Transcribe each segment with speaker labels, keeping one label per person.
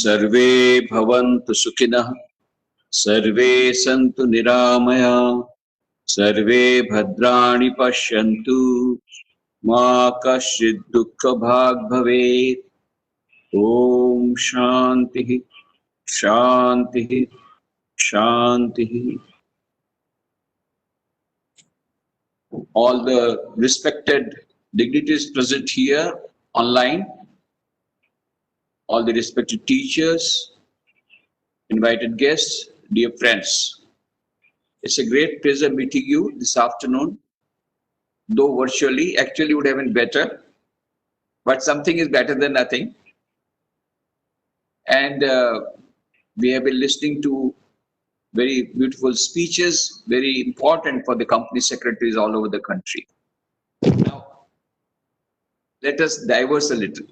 Speaker 1: सर्वे भवन्तु सुखिनः सर्वे सन्तु निरामया सर्वे भद्राणि पश्यन्तु मा कश्चित् दुःखभाग् भवेत्। ॐ शान्तिः शान्तिः शान्तिः। All the respected dignitaries present here online, all the respected teachers, invited guests, dear friends. It's a great pleasure meeting you this afternoon, though virtually. Actually would have been better, but something is better than nothing. And we have been listening to very beautiful speeches, very important for the company secretaries all over the country. Now, let us diverse a little.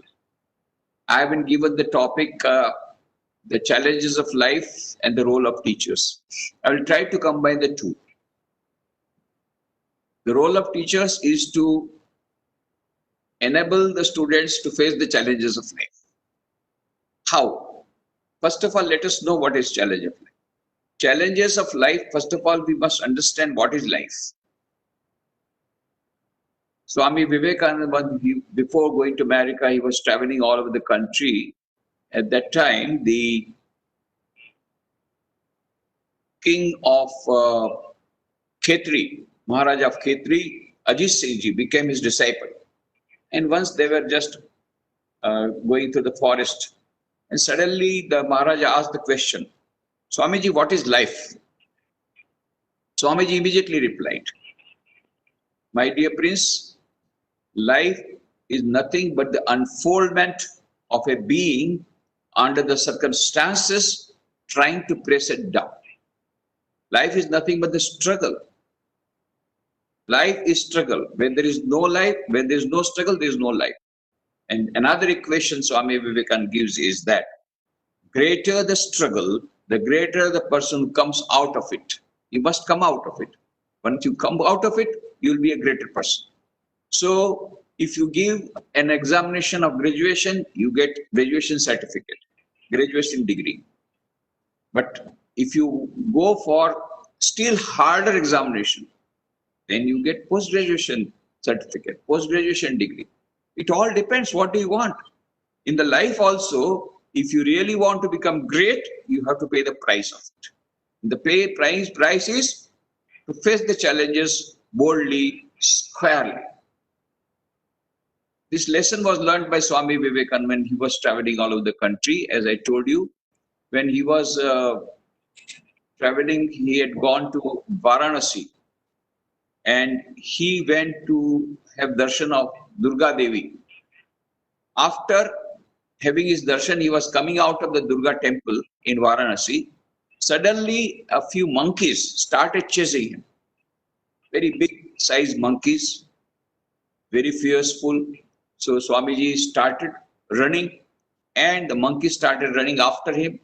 Speaker 1: I have been given the topic, the challenges of life and the role of teachers. I will try to combine the two. The role of teachers is to enable the students to face the challenges of life. How? First of all, let us know what is challenge of life. Challenges of life, first of all, we must understand what is life. Swami Vivekananda, before going to America, he was traveling all over the country. At that time, the king of Khetri, Maharaja of Khetri, Ajit Singh Ji, became his disciple. And once they were just going through the forest, and suddenly the Maharaja asked the question, Swamiji, what is life? Swamiji immediately replied, my dear prince, life is nothing but the unfoldment of a being under the circumstances trying to press it down. Life is nothing but the struggle. Life is struggle. When there is no life, when there is no struggle, there is no life. And another equation Swami Vivekananda gives is that greater the struggle, the greater the person who comes out of it. You must come out of it. Once you come out of it, you will be a greater person. So if you give an examination of graduation, you get graduation certificate, graduation degree. But if you go for still harder examination, then you get post-graduation certificate, post-graduation degree. It all depends what do you want. In the life also, if you really want to become great, you have to pay the price of it. The price is to face the challenges boldly, squarely. This lesson was learned by Swami Vivekananda when he was traveling all over the country. As I told you, when he was traveling, he had gone to Varanasi and he went to have darshan of Durga Devi. After having his darshan, he was coming out of the Durga temple in Varanasi. Suddenly, a few monkeys started chasing him. Very big sized monkeys, very fearful. So Swamiji started running and the monkeys started running after him.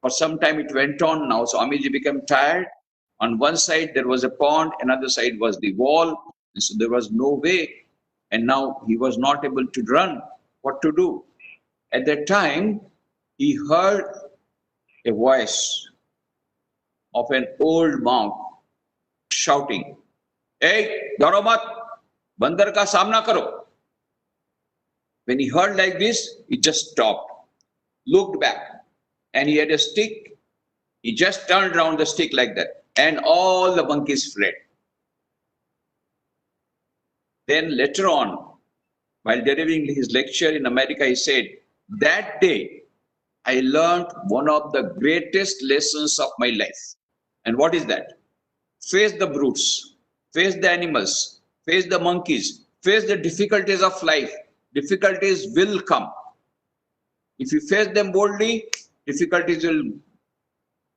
Speaker 1: For some time it went on. Now Swamiji became tired. On one side there was a pond, another side was the wall. And so there was no way. And now he was not able to run. What to do? At that time, he heard a voice of an old monk shouting, "Hey, daro mat, bandar ka samna karo." When he heard like this, he just stopped, looked back, and he had a stick. He just turned around the stick like that, and all the monkeys fled. Then later on, while delivering his lecture in America, he said, that day, I learned one of the greatest lessons of my life. And what is that? Face the brutes, face the animals, face the monkeys, face the difficulties of life. Difficulties will come. If you face them boldly, difficulties will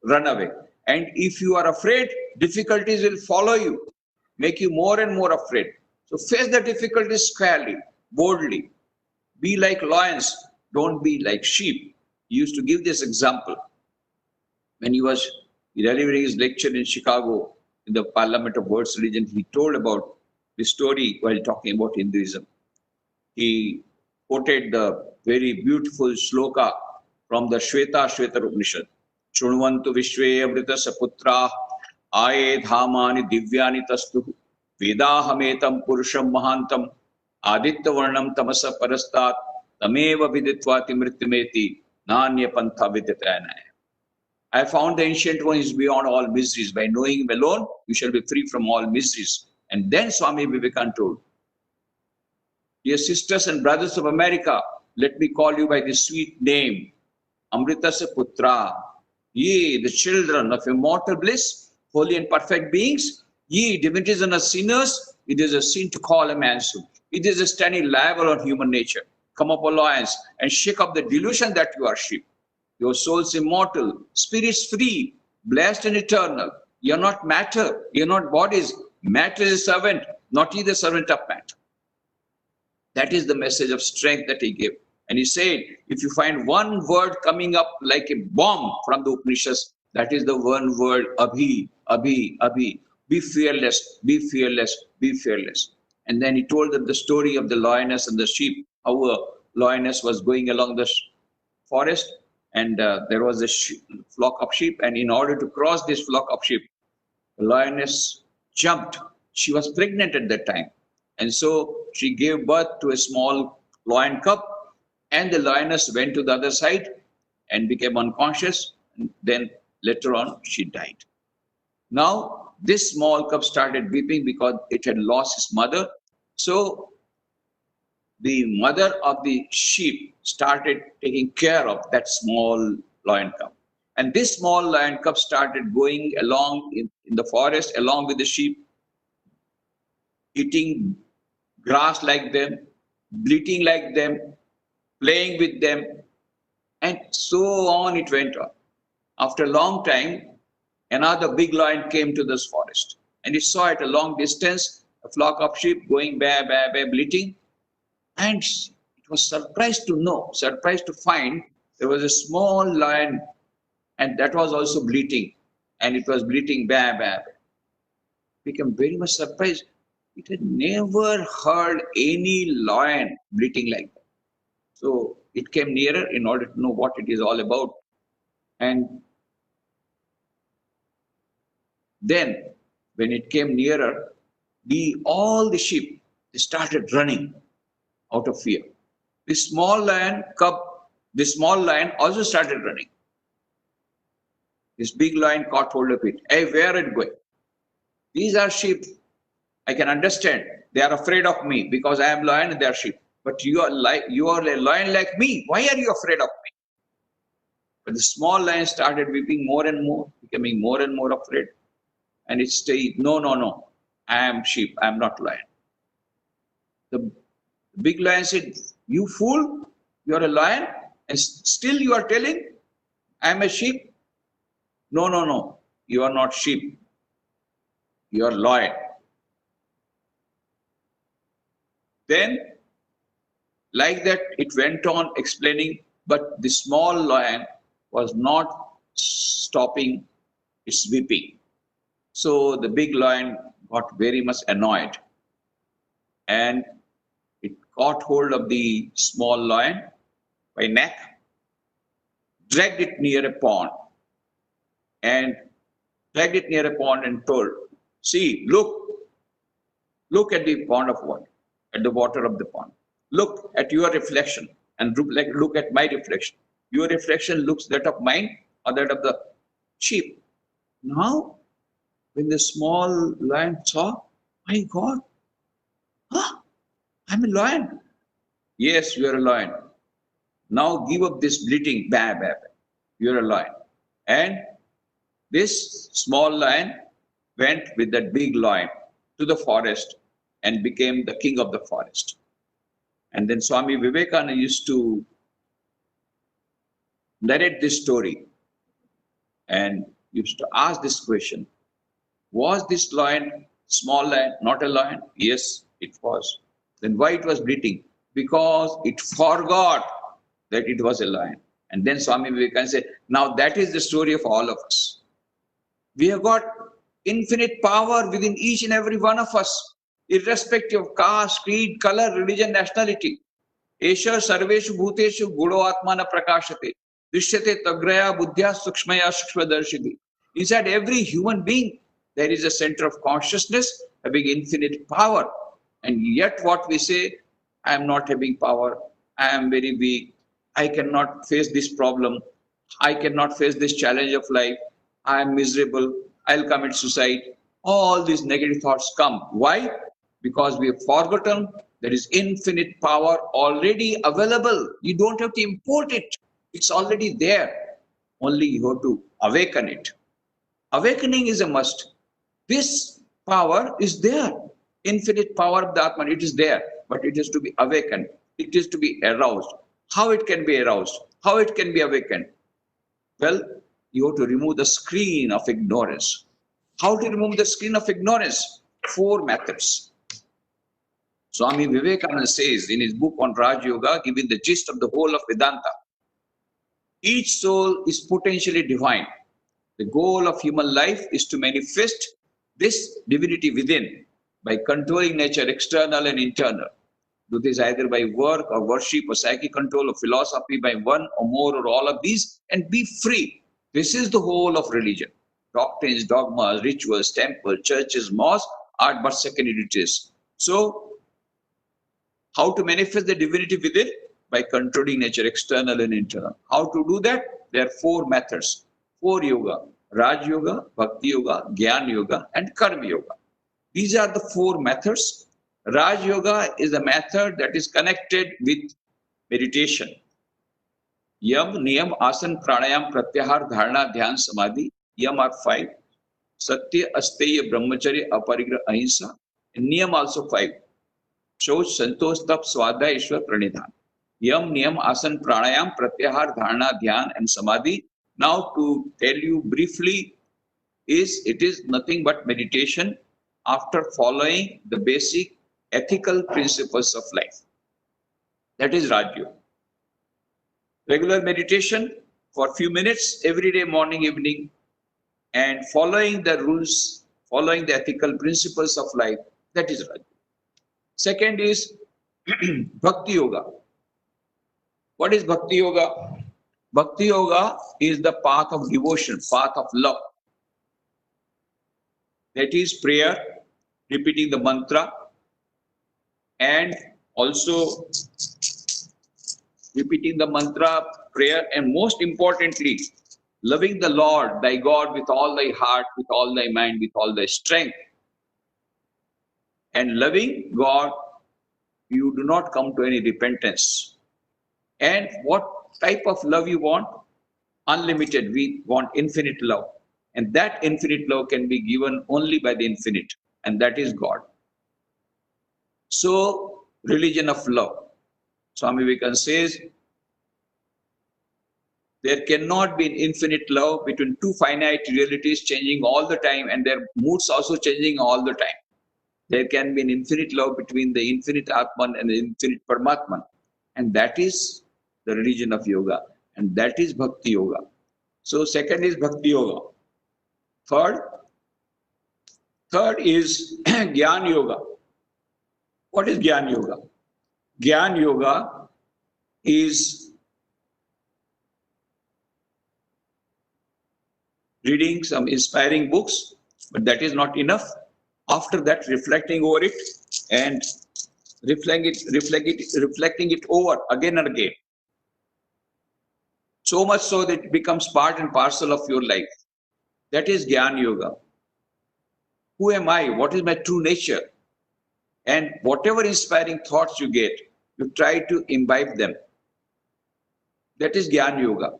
Speaker 1: run away. And if you are afraid, difficulties will follow you, make you more and more afraid. So face the difficulties squarely, boldly. Be like lions, don't be like sheep. He used to give this example. When he was delivering his lecture in Chicago, in the Parliament of World Religion, he told about the story while talking about Hinduism. He quoted the very beautiful shloka from the Shweta Upanishad. Shunvantu Vishwe Amrita Saputra Aye Dhamani Divyani Tastu Vedahametam Purusham Mahantam Aditya Varnam Tamasa Parastat Tameva Viditvati Mrityumeti Nanya Pantha Vidyatanaya. I found the ancient one is beyond all miseries. By knowing him alone, you shall be free from all miseries. And then Swami Vivekananda told, dear sisters and brothers of America, let me call you by this sweet name, Amritasa Putra. Ye, the children of immortal bliss, holy and perfect beings, ye, divinities and sinners, it is a sin to call a man so. It is a standing liable on human nature. Come up, alliance, and shake up the delusion that you are sheep. Your soul's immortal, spirit's free, blessed and eternal. You are not matter, you are not bodies. Matter is a servant, not ye the servant of matter. That is the message of strength that he gave. And he said, if you find one word coming up like a bomb from the Upanishads, that is the one word, Abhi, Abhi, Abhi. Be fearless, be fearless, be fearless. And then he told them the story of the lioness and the sheep, how a lioness was going along the forest, and there was a flock of sheep, and in order to cross this flock of sheep, the lioness jumped. She was pregnant at that time, and so she gave birth to a small lion cub, and the lioness went to the other side and became unconscious, and then later on she died. Now this small cub started weeping because it had lost its mother. So the mother of the sheep started taking care of that small lion cub. And this small lion cub started going along in the forest along with the sheep, eating grass like them, bleating like them, playing with them, and so on it went on. After a long time, another big lion came to this forest, and he saw at a long distance a flock of sheep going ba, ba, ba, bleating. And it was surprised to find there was a small lion, and that was also bleating, and it was bleating ba, ba, ba. Became very much surprised. It had never heard any lion bleating like that. So it came nearer in order to know what it is all about. And then when it came nearer, all the sheep, they started running out of fear. This small lion also started running. This big lion caught hold of it. Hey, where are you going? These are sheep. I can understand. They are afraid of me because I am lion and they are sheep. But you are a lion like me. Why are you afraid of me? But the small lion started weeping more and more, becoming more and more afraid. And it stayed, no. I am sheep. I am not lion. The big lion said, you fool, you are a lion and still you are telling I am a sheep? No, you are not sheep. You are lion. Then, like that, it went on explaining, but the small lion was not stopping its weeping. So the big lion got very much annoyed, and it caught hold of the small lion by neck, dragged it near a pond, and told, see, look at the pond of water, at the water of the pond. Look at your reflection and look at my reflection. Your reflection looks that of mine or that of the sheep. Now, when the small lion saw, my God, I'm a lion. Yes, you are a lion. Now give up this bleating, bah, bah, bah. You are a lion. And this small lion went with that big lion to the forest and became the king of the forest. And then Swami Vivekananda used to narrate this story and used to ask this question, was this lion, small lion, not a lion? Yes, it was. Then why it was bleating? Because it forgot that it was a lion. And then Swami Vivekananda said, now that is the story of all of us. We have got infinite power within each and every one of us, irrespective of caste, creed, color, religion, nationality. Esha sarveshu bhuteshu gudo atmana prakashate. Drishyate tagraya buddhya sukshmaya sukshmadarshini. Inside every human being, there is a center of consciousness having infinite power. And yet what we say, I am not having power, I am very weak, I cannot face this problem, I cannot face this challenge of life, I am miserable, I'll commit suicide. All these negative thoughts come. Why? Because we have forgotten there is infinite power already available. You don't have to import it. It's already there. Only you have to awaken it. Awakening is a must. This power is there. Infinite power of the Atman, it is there. But it is to be awakened. It is to be aroused. How it can be aroused? How it can be awakened? Well, you have to remove the screen of ignorance. How to remove the screen of ignorance? 4 methods. Swami Vivekananda says in his book on Raj Yoga, giving the gist of the whole of Vedanta, each soul is potentially divine. The goal of human life is to manifest this divinity within by controlling nature, external and internal. Do this either by work or worship or psychic control or philosophy, by one or more or all of these, and be free. This is the whole of religion. Doctrines, dogmas, rituals, temples, churches, mosques are but secondary details. So, how to manifest the divinity within? By controlling nature, external and internal. How to do that? There are 4 methods. 4 yoga: Raj Yoga, Bhakti Yoga, Gyan Yoga, and Karma Yoga. These are the 4 methods. Raj Yoga is a method that is connected with meditation. Yam, Niyam, Asan, Pranayam, Pratyahar, Dharana, Dhyan, Samadhi. Yam are 5. Satya, Asteya, Brahmacharya, Aparigraha, Ahimsa. And Niyam also 5. Shauch, Santosh, Tap, Swadhyaya, Ishwar, Pranidhan. Yam, Niyam, Asan, Pranayam, Pratyahar, Dharana, Dhyan, and Samadhi. Now to tell you briefly, it is nothing but meditation after following the basic ethical principles of life. That is Raj Yoga. Regular meditation for a few minutes every day, morning, evening, and following the rules, following the ethical principles of life. That is Raj Yoga. Second is Bhakti Yoga. What is Bhakti Yoga? Bhakti Yoga is the path of devotion, path of love. That is prayer, repeating the mantra, and also repeating the mantra, prayer, and most importantly, loving the Lord, thy God, with all thy heart, with all thy mind, with all thy strength. And loving God, you do not come to any repentance. And what type of love you want? Unlimited. We want infinite love. And that infinite love can be given only by the infinite. And that is God. So, religion of love. Swami Vivekananda says, there cannot be an infinite love between 2 finite realities changing all the time and their moods also changing all the time. There can be an infinite love between the infinite Atman and the infinite Paramatman. And that is the religion of yoga. And that is Bhakti Yoga. So second is Bhakti Yoga. Third is Gyan Yoga. What is Gyan Yoga? Gyan Yoga is reading some inspiring books, but that is not enough. After that, reflecting over it and reflecting it over again and again. So much so that it becomes part and parcel of your life. That is Gyan Yoga. Who am I? What is my true nature? And whatever inspiring thoughts you get, you try to imbibe them. That is Gyan Yoga.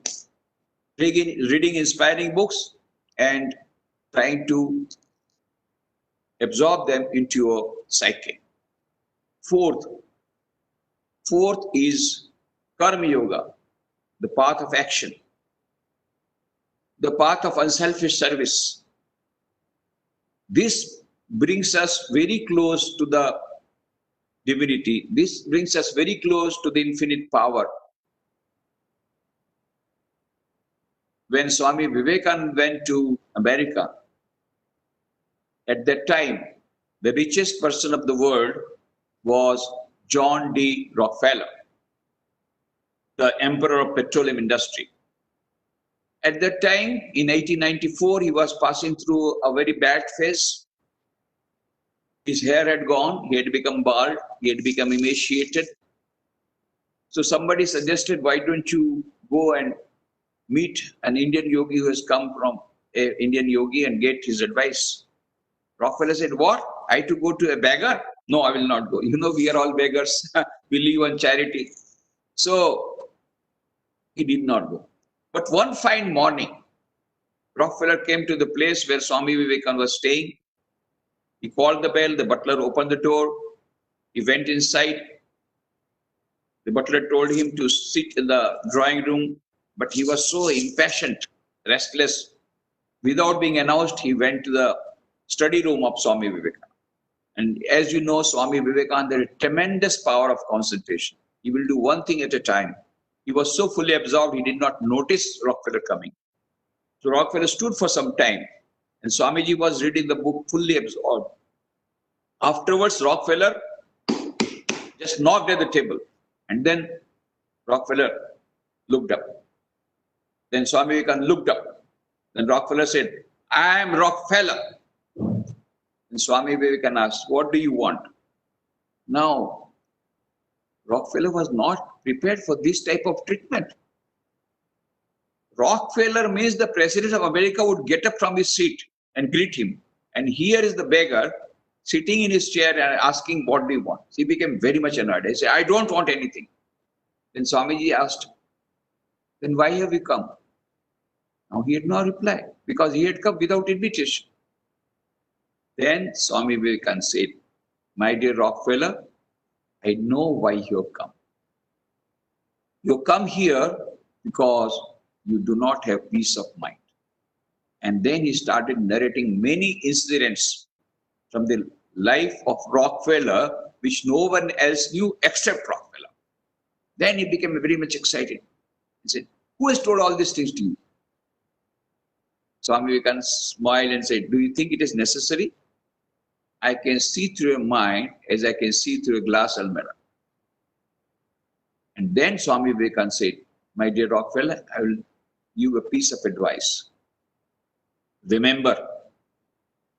Speaker 1: Reading inspiring books and trying to absorb them into your psyche. Fourth is Karma Yoga, the path of action, the path of unselfish service. This brings us very close to the divinity. This brings us very close to the infinite power. When Swami Vivekananda went to America, at that time, the richest person of the world was John D. Rockefeller, the emperor of petroleum industry. At that time, in 1894, he was passing through a very bad phase. His hair had gone, he had become bald, he had become emaciated. So somebody suggested, why don't you go and meet an Indian yogi who has come from an Indian yogi and get his advice. Rockefeller said, what? I to go to a beggar? No, I will not go. You know, we are all beggars. We live on charity. So he did not go. But one fine morning, Rockefeller came to the place where Swami Vivekananda was staying. He called the bell, the butler opened the door. He went inside. The butler told him to sit in the drawing room, but he was so impatient, restless. Without being announced, he went to the study room of Swami Vivekananda. And as you know, Swami Vivekananda had a tremendous power of concentration. He will do one thing at a time. He was so fully absorbed, he did not notice Rockefeller coming. So Rockefeller stood for some time, and Swamiji was reading the book fully absorbed. Afterwards, Rockefeller just knocked at the table, and then Rockefeller looked up. Then Swami Vivekananda looked up. Then Rockefeller said, I am Rockefeller. And Swami Vivekananda asked, what do you want? Now, Rockefeller was not prepared for this type of treatment. Rockefeller means the President of America would get up from his seat and greet him. And here is the beggar sitting in his chair and asking, what do you want? He became very much annoyed. He said, I don't want anything. Then Swamiji asked, then why have you come? Now he had no reply, because he had come without invitation. Then Swami Vivekananda said, my dear Rockefeller, I know why you have come. You come here because you do not have peace of mind. And then he started narrating many incidents from the life of Rockefeller, which no one else knew except Rockefeller. Then he became very much excited. He said, who has told all these things to you? Swami Vivekananda smiled and said, do you think it is necessary? I can see through your mind as I can see through a glass almirah. And then Swami Vivekananda said, my dear Rockefeller, I will give you a piece of advice. Remember,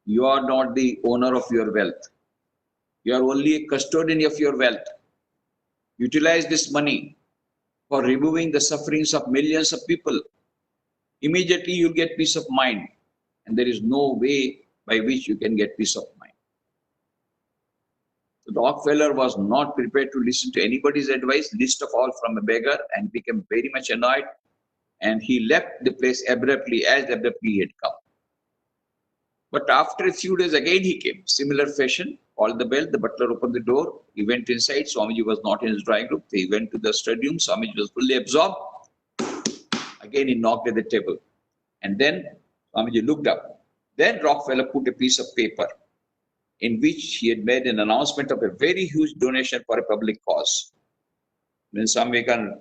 Speaker 1: you are not the owner of your wealth. You are only a custodian of your wealth. Utilize this money for removing the sufferings of millions of people. Immediately you'll get peace of mind. And there is no way by which you can get peace of mind. So Rockefeller was not prepared to listen to anybody's advice, least of all from a beggar, and became very much annoyed. And he left the place abruptly, as abruptly he had come. But after a few days again he came, similar fashion, called the bell, the butler opened the door, he went inside, Swamiji was not in his drawing room, he went to the study room, Swamiji was fully absorbed. Again he knocked at the table. And then Swamiji looked up. Then Rockefeller put a piece of paper in which he had made an announcement of a very huge donation for a public cause. When Swami Vivekananda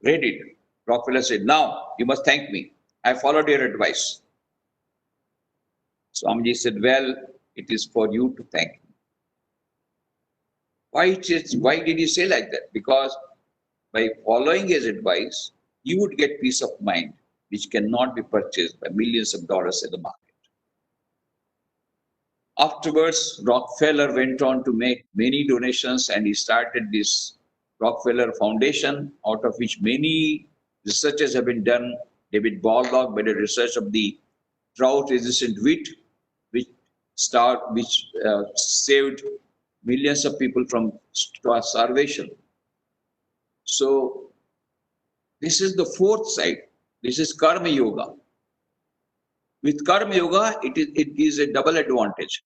Speaker 1: read it, Rockefeller said, now you must thank me. I followed your advice. Swamiji said, well, it is for you to thank me. Why did he say like that? Because by following his advice, you would get peace of mind, which cannot be purchased by millions of dollars in the market. Afterwards, Rockefeller went on to make many donations, and he started this Rockefeller Foundation, out of which many researches have been done. David Baldock made a research of the drought-resistant wheat, which saved millions of people from starvation. So this is the fourth side. This is Karma Yoga. With Karma Yoga, it is a double advantage.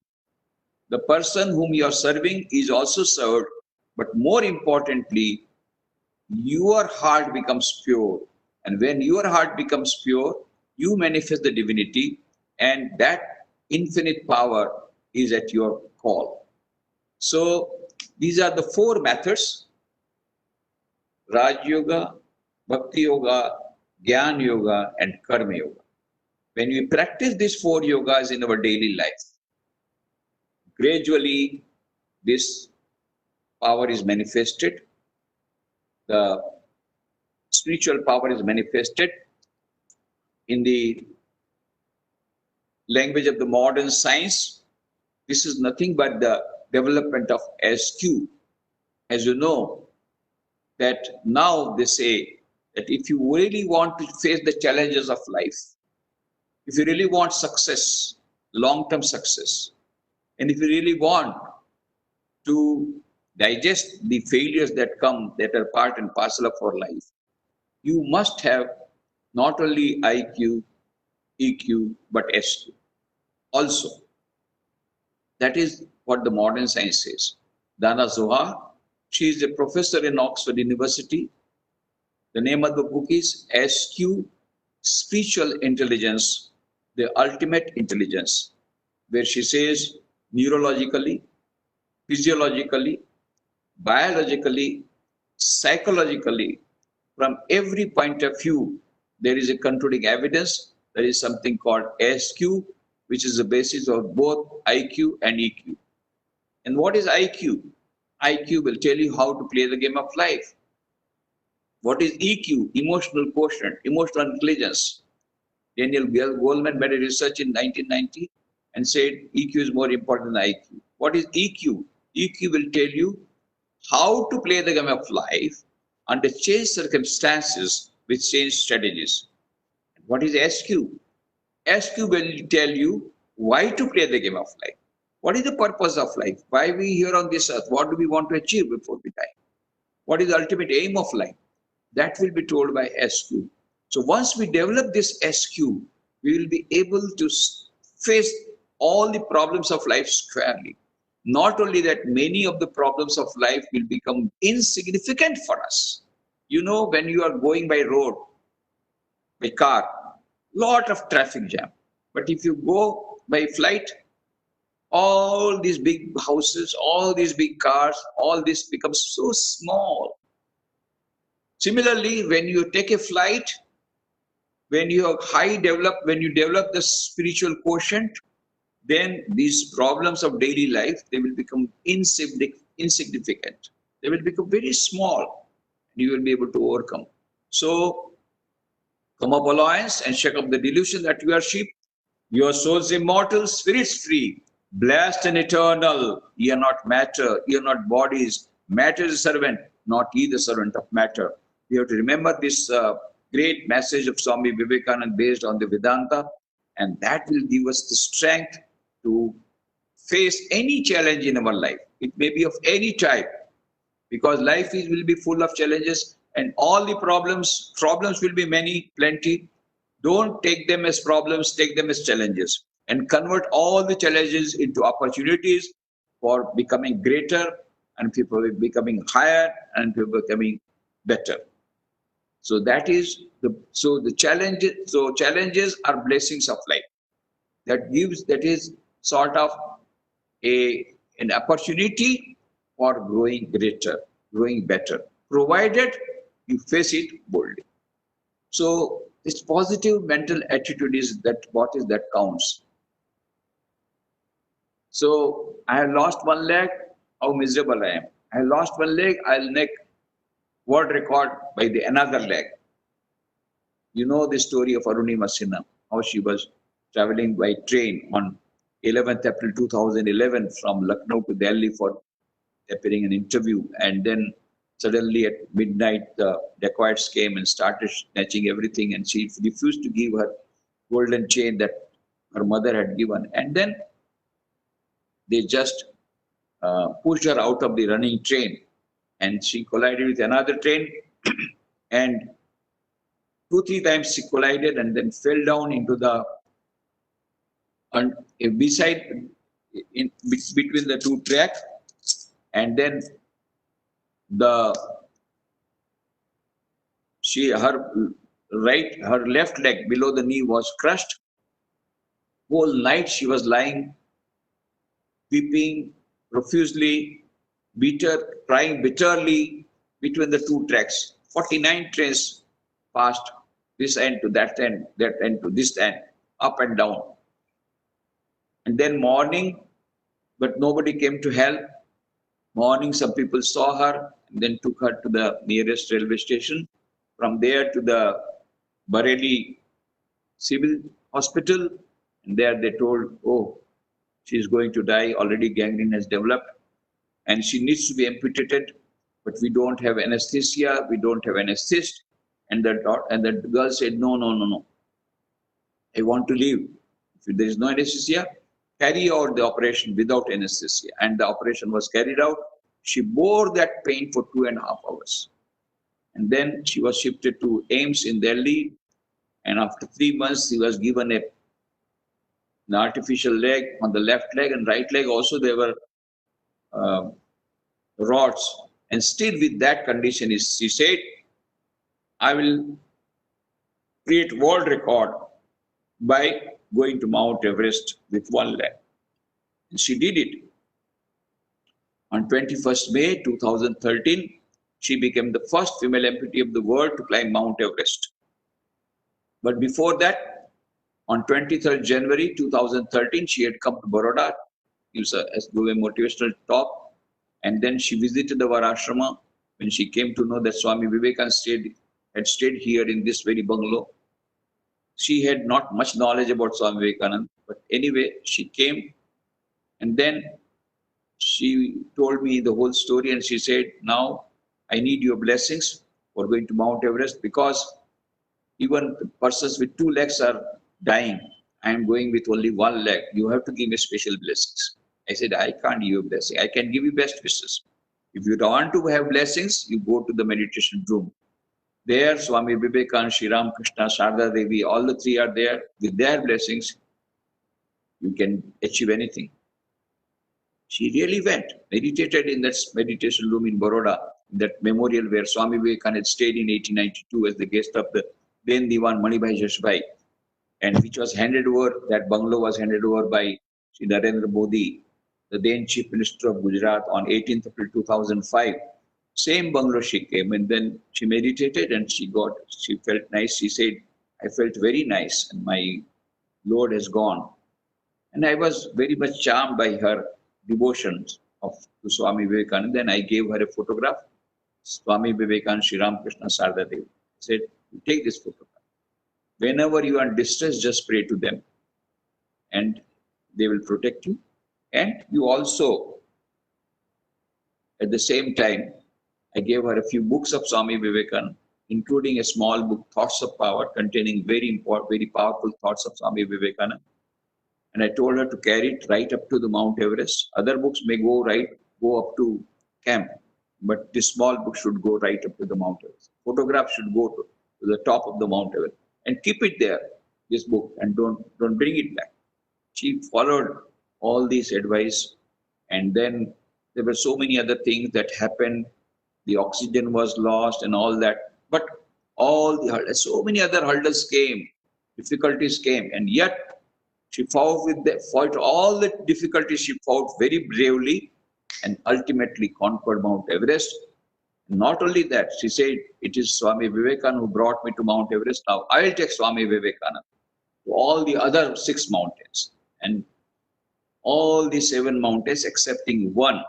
Speaker 1: The person whom you are serving is also served, but more importantly, your heart becomes pure. And when your heart becomes pure, you manifest the divinity, and that infinite power is at your call. So these are the four methods: Raj Yoga, Bhakti Yoga, Jnana Yoga, and Karma Yoga. When we practice these four yogas in our daily life, gradually this power is manifested, the spiritual power is manifested, in the language of the modern science, this is nothing but the development of SQ. As you know, that now they say that if you really want to face the challenges of life, if you really want success, long-term success, and if you really want to digest the failures that come, that are part and parcel of our life, you must have not only IQ, EQ, but SQ also. That is what the modern science says. Dana Zohar, she is a professor in Oxford University. The name of the book is SQ, Spiritual Intelligence, the Ultimate Intelligence, where she says neurologically, physiologically, biologically, psychologically, from every point of view, there is a concluding evidence. There is something called SQ, which is the basis of both IQ and EQ. And what is IQ? IQ will tell you how to play the game of life. What is EQ? Emotional quotient, emotional intelligence. Daniel Goleman made a research in 1990 and said EQ is more important than IQ. What is EQ? EQ will tell you how to play the game of life under changed circumstances with changed strategies. What is SQ? SQ will tell you why to play the game of life. What is the purpose of life? Why we here on this earth? What do we want to achieve before we die? What is the ultimate aim of life? That will be told by SQ. So once we develop this SQ, we will be able to face all the problems of life squarely. Not only that, many of the problems of life will become insignificant for us. You know, when you are going by road, by car, lot of traffic jam. But if you go by flight, all these big houses, all these big cars, all this becomes so small. Similarly, when you take a flight, when you develop the spiritual quotient, then these problems of daily life, they will become insignificant. They will become very small, and you will be able to overcome. So, come up, alliance, and shake up the delusion that you are sheep. Your souls immortal, spirits free, blessed and eternal. Ye are not matter, ye are not bodies. Matter is a servant, not ye the servant of matter. We have to remember this great message of Swami Vivekananda based on the Vedanta, and that will give us the strength to face any challenge in our life. It may be of any type, because life will be full of challenges, and all the problems will be many, plenty. Don't take them as problems, take them as challenges, and convert all the challenges into opportunities for becoming greater, and people becoming higher, and people becoming better. So that is the challenges. So challenges are blessings of life. That is sort of an opportunity for growing greater, growing better, provided you face it boldly. So this positive mental attitude is what counts. So I have lost one leg, how miserable I am. I lost one leg, I'll make world record by the another leg. You know the story of Arunima Sinha, how she was traveling by train on 11th April 2011 from Lucknow to Delhi for appearing an interview, and then suddenly at midnight the dacoits came and started snatching everything, and she refused to give her golden chain that her mother had given, and then they just pushed her out of the running train, and she collided with another train and 2-3 times she collided and then fell down into the between the two tracks, and then her left leg below the knee was crushed. Whole night she was lying, weeping profusely, crying bitterly between the two tracks. 49 trains passed this end to that end, that end to this end, up and down. And then morning, but nobody came to help. Morning, some people saw her and then took her to the nearest railway station. From there to the Bareilly civil hospital, and there they told, oh, she's going to die, already gangrene has developed, and she needs to be amputated, but we don't have anesthesia, we don't have anesthetist. And the girl said, no, no, no, no, I want to live. If there is no anesthesia, carry out the operation without anesthesia. And the operation was carried out. She bore that pain for 2.5 hours. And then she was shifted to AIMS in Delhi. And after 3 months, she was given an artificial leg on the left leg, and right leg also there were rods. And still with that condition, she said, I will create world record by going to Mount Everest with one leg. And she did it. On 21st May 2013, she became the first female amputee of the world to climb Mount Everest. But before that, on 23rd January 2013, she had come to Baroda, give a motivational talk, and then she visited our ashrama. When she came to know that Swami Vivekananda had stayed here in this very bungalow, she had not much knowledge about Swami Vivekananda, but anyway, she came, and then she told me the whole story, and she said, now I need your blessings for going to Mount Everest, because even persons with 2 legs are dying. I am going with only 1 leg. You have to give me special blessings. I said, I can't give you a blessing. I can give you best wishes. If you don't want to have blessings, you go to the meditation room. There, Swami Vivekananda, Sri Ramakrishna, Sharda Devi, all the 3 are there. With their blessings, you can achieve anything. She really went, meditated in that meditation room in Baroda, that memorial where Swami Vivekananda stayed in 1892 as the guest of the then Diwan Manibhai Jashbhai, and which was handed over, that bungalow was handed over by Sri Narendra Modi, the then Chief Minister of Gujarat, on 18th April 2005. Same bungalow she came, and then she meditated and she felt nice. She said, I felt very nice and my load has gone. And I was very much charmed by her devotions to Swami Vivekananda. Then I gave her a photograph, Swami Vivekananda, Sri Ramakrishna, Sharda Devi. I said, take this photograph. Whenever you are in distress, just pray to them and they will protect you. And you also, at the same time, I gave her a few books of Swami Vivekananda, including a small book, Thoughts of Power, containing very important, very powerful thoughts of Swami Vivekananda. And I told her to carry it right up to the Mount Everest. Other books may go up to camp, but this small book should go right up to the Mount Everest. Photograph should go to the top of the Mount Everest, and keep it there, this book, and don't bring it back. She followed all these advice, and then there were so many other things that happened. The oxygen was lost and all that, but so many other hurdles came, difficulties came, and yet she fought all the difficulties. She fought very bravely and ultimately conquered Mount Everest. Not only that, she said, it is Swami Vivekananda who brought me to Mount Everest. Now I will take Swami Vivekananda to all the other 6 mountains. And all the 7 mountains excepting one,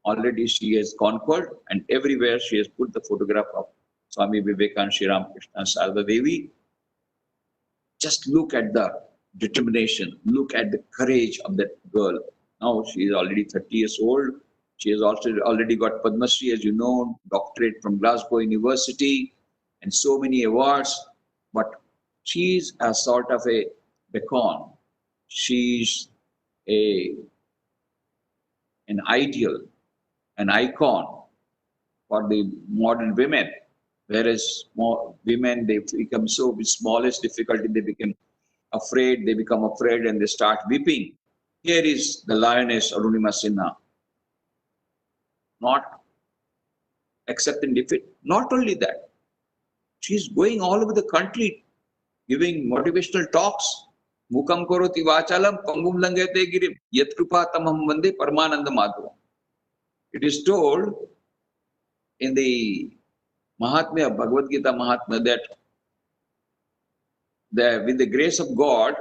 Speaker 1: already she has conquered, and everywhere she has put the photograph of Swami Vivekananda, Sri Ramakrishna, Sharda Devi. Just look at the determination, look at the courage of that girl. Now she is already 30 years old. She has also already got Padma Shri, as you know, doctorate from Glasgow University, and so many awards. But she's a sort of a beacon. She's an ideal, an icon for the modern women. Whereas women, they become so, with smallest difficulty, they become afraid, and they start weeping. Here is the lioness Arunima Sinha, not accepting defeat. Not only that, she's going all over the country giving motivational talks. Mukam koroti vachalam pangum langete girim yat krupa tamam vande Paramananda Madhavam. It is told in the Mahatmya, Bhagavad Gita Mahatmya, that with the grace of God,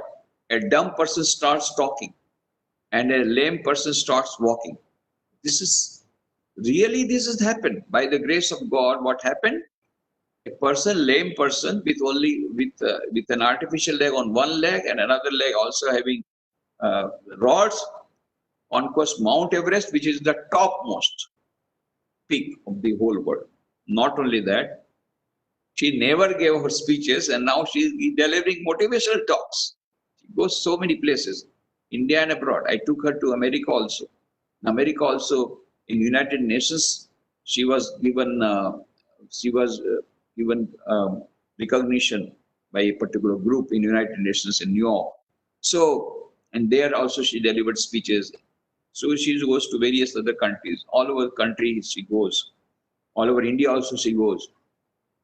Speaker 1: a dumb person starts talking and a lame person starts walking. This has happened. By the grace of God, what happened? A person, lame person with only with an artificial leg on one leg and another leg also having rods, conquers Mount Everest, which is the topmost peak of the whole world. Not only that, she never gave her speeches, and now she is delivering motivational talks. She goes so many places, India and abroad. I took her to America also. In America also, in United Nations, she was given given recognition by a particular group in United Nations in New York. So, and there also she delivered speeches. So she goes to various other countries. All over the country she goes. All over India also she goes.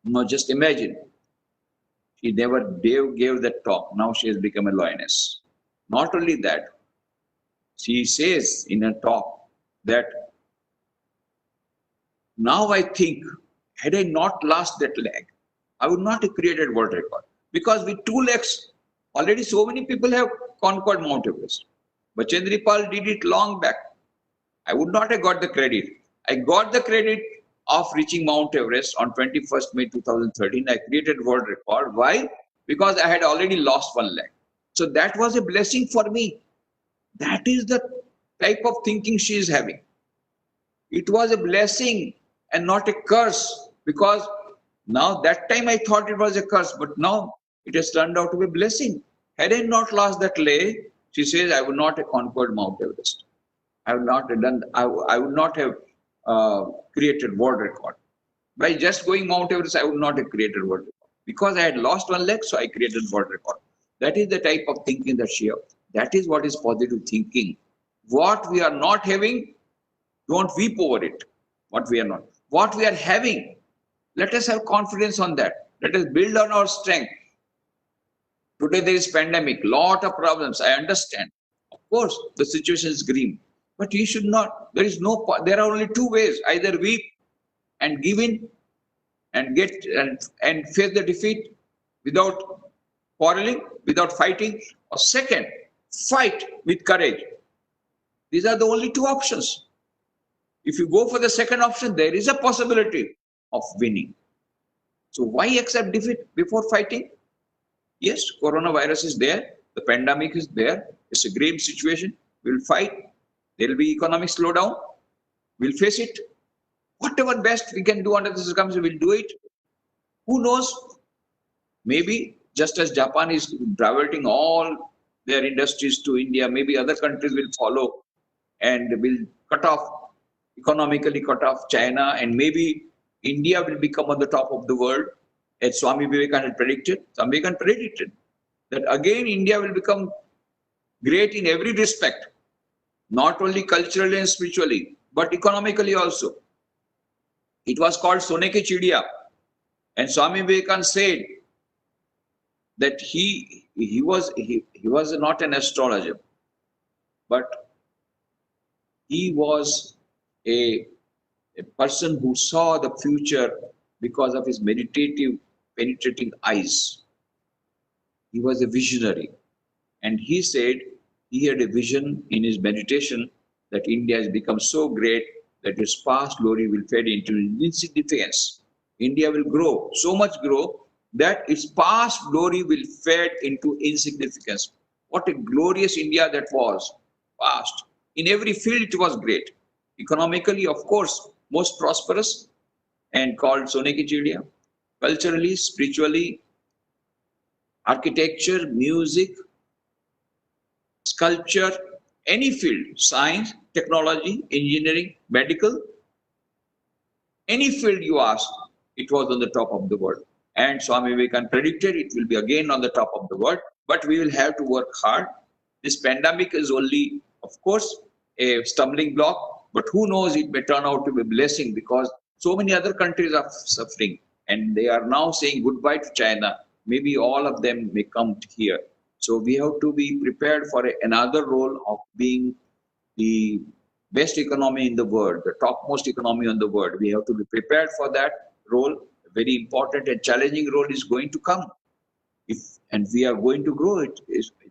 Speaker 1: Now just imagine, she never gave that talk. Now she has become a lioness. Not only that, she says in a talk that now I think, had I not lost that leg, I would not have created world record. Because with two legs, already so many people have conquered Mount Everest. But Chandripal did it long back. I would not have got the credit. I got the credit of reaching Mount Everest on 21st May 2013. I created world record. Why? Because I had already lost one leg. So that was a blessing for me. That is the type of thinking she is having. It was a blessing and not a curse, because now that time I thought it was a curse, but now it has turned out to be a blessing. Had I not lost that leg, she says, I would not have conquered Mount Everest. I would not have done. I would not have created world record. By just going Mount Everest, I would not have created world record, because I had lost one leg, so I created world record. That is the type of thinking that she has. That is what is positive thinking. What we are not having, don't weep over it. What we are not. What we are having, let us have confidence on that. Let us build on our strength. Today there is pandemic, lot of problems. I understand. Of course, the situation is grim, but you should not. There is no. There are only two ways: either weep and give in, and get and face the defeat without quarreling, without fighting, or second, fight with courage. These are the only two options. If you go for the second option, there is a possibility of winning. So why accept defeat before fighting? Yes, coronavirus is there. The pandemic is there. It's a grave situation. We'll fight. There will be economic slowdown. We'll face it. Whatever best we can do under the circumstances, we'll do it. Who knows? Maybe just as Japan is diverting all their industries to India, maybe other countries will follow and will cut off, economically cut off China, and maybe India will become on the top of the world, as Swami Vivekananda predicted. Swami Vivekananda predicted that again India will become great in every respect, not only culturally and spiritually, but economically also. It was called Sone Ki Chidiya, and Swami Vivekananda said that he was not an astrologer, but he was a person who saw the future because of his meditative, penetrating eyes. He was a visionary. And he said he had a vision in his meditation that India has become so great that its past glory will fade into insignificance. India will grow, so much grow that its past glory will fade into insignificance. What a glorious India that was, past. In every field it was great. Economically, of course, most prosperous and called Sone Ki Chidiya. Culturally, spiritually, architecture, music, sculpture, any field, science, technology, engineering, medical, any field you ask, it was on the top of the world. And Swami Vivekananda predicted it will be again on the top of the world, but we will have to work hard. This pandemic is only, of course, a stumbling block, but who knows, it may turn out to be a blessing, because so many other countries are suffering and they are now saying goodbye to China. Maybe all of them may come here. So we have to be prepared for another role of being the best economy in the world, the topmost economy in the world. We have to be prepared for that role. A very important and challenging role is going to come. And we are going to grow it.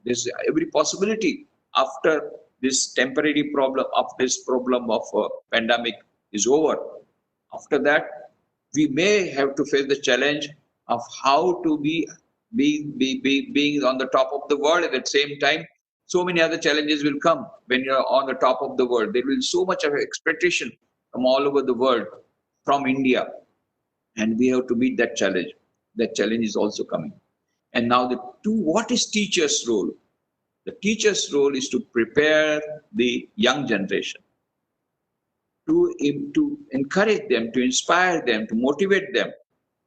Speaker 1: There's every possibility after this temporary problem, of this problem of pandemic is over. After that, we may have to face the challenge of how to being on the top of the world. At the same time, so many other challenges will come when you're on the top of the world. There will be so much of expectation from all over the world, from India, and we have to meet that challenge. That challenge is also coming. And now what is teacher's role? The teacher's role is to prepare the young generation, to encourage them, to inspire them, to motivate them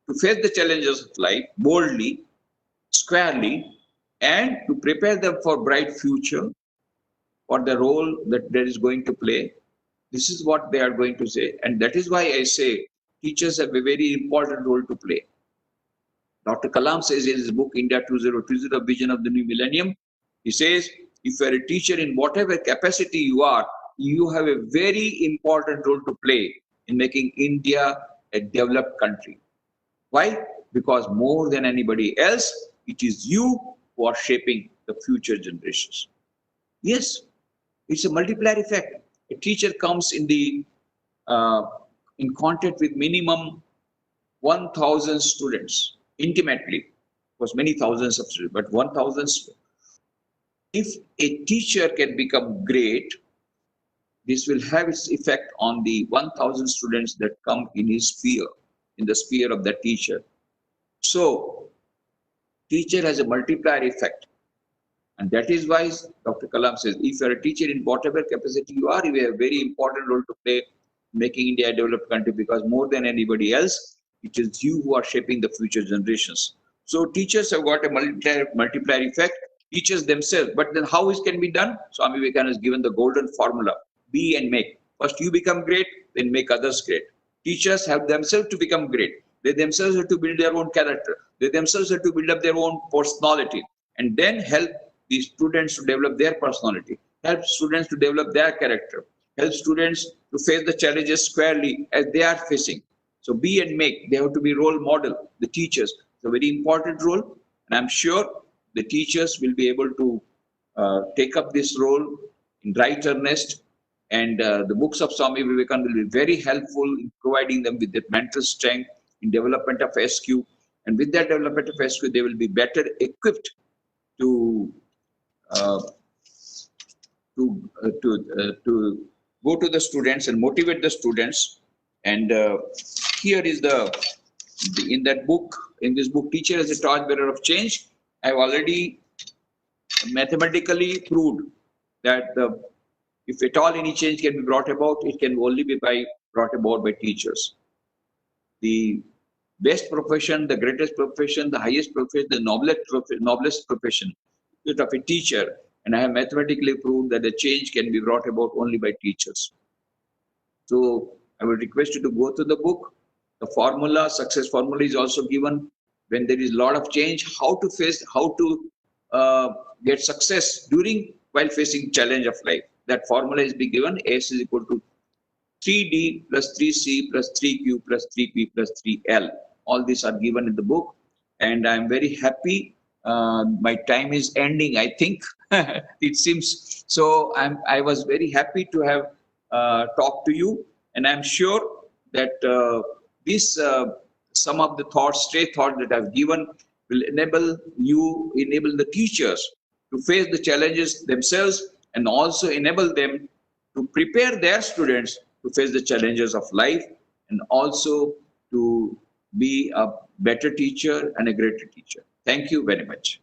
Speaker 1: to face the challenges of life boldly, squarely, and to prepare them for bright future, for the role that there is going to play. This is what they are going to say. And that is why I say teachers have a very important role to play. Dr. Kalam says in his book, India 2020, Vision of the New Millennium, he says, if you are a teacher in whatever capacity you are, you have a very important role to play in making India a developed country. Why? Because more than anybody else, it is you who are shaping the future generations. Yes, it's a multiplier effect. A teacher comes in contact with minimum 1,000 students intimately. Of course, many thousands of students, but 1,000. If a teacher can become great, this will have its effect on the 1,000 students that come in his sphere, in the sphere of the teacher. So, teacher has a multiplier effect. And that is why Dr. Kalam says, if you are a teacher in whatever capacity you are, you have a very important role to play making India a developed country, because more than anybody else, it is you who are shaping the future generations. So teachers have got a multiplier effect, teachers themselves. But then how it can be done? Swami Vivekananda has given the golden formula, be and make. First you become great, then make others great. Teachers have themselves to become great. They themselves have to build their own character. They themselves have to build up their own personality, and then help the students to develop their personality, help students to develop their character, help students to face the challenges squarely as they are facing. So be and make, they have to be role model. The teachers, it's a very important role, and I'm sure the teachers will be able to take up this role in right earnest. And the books of Swami Vivekananda will be very helpful in providing them with the mental strength in development of SQ. And with that development of SQ, they will be better equipped to go to the students and motivate the students. And here is in this book, Teacher as a Torchbearer of Change, I have already mathematically proved that if at all any change can be brought about, it can only be brought about by teachers. The best profession, the greatest profession, the highest profession, the noblest profession is of a teacher. And I have mathematically proved that the change can be brought about only by teachers. So I will request you to go through the book. The formula, success formula, is also given. When there is a lot of change, how to get success while facing challenge of life. That formula is being given. S is equal to 3D plus 3C plus 3Q plus 3P plus 3L. All these are given in the book, and I'm very happy. My time is ending, I think. It seems so. I was very happy to have talked to you, and I'm sure that some of the stray thoughts that I've given will enable the teachers to face the challenges themselves, and also enable them to prepare their students to face the challenges of life, and also to be a better teacher and a greater teacher. Thank you very much.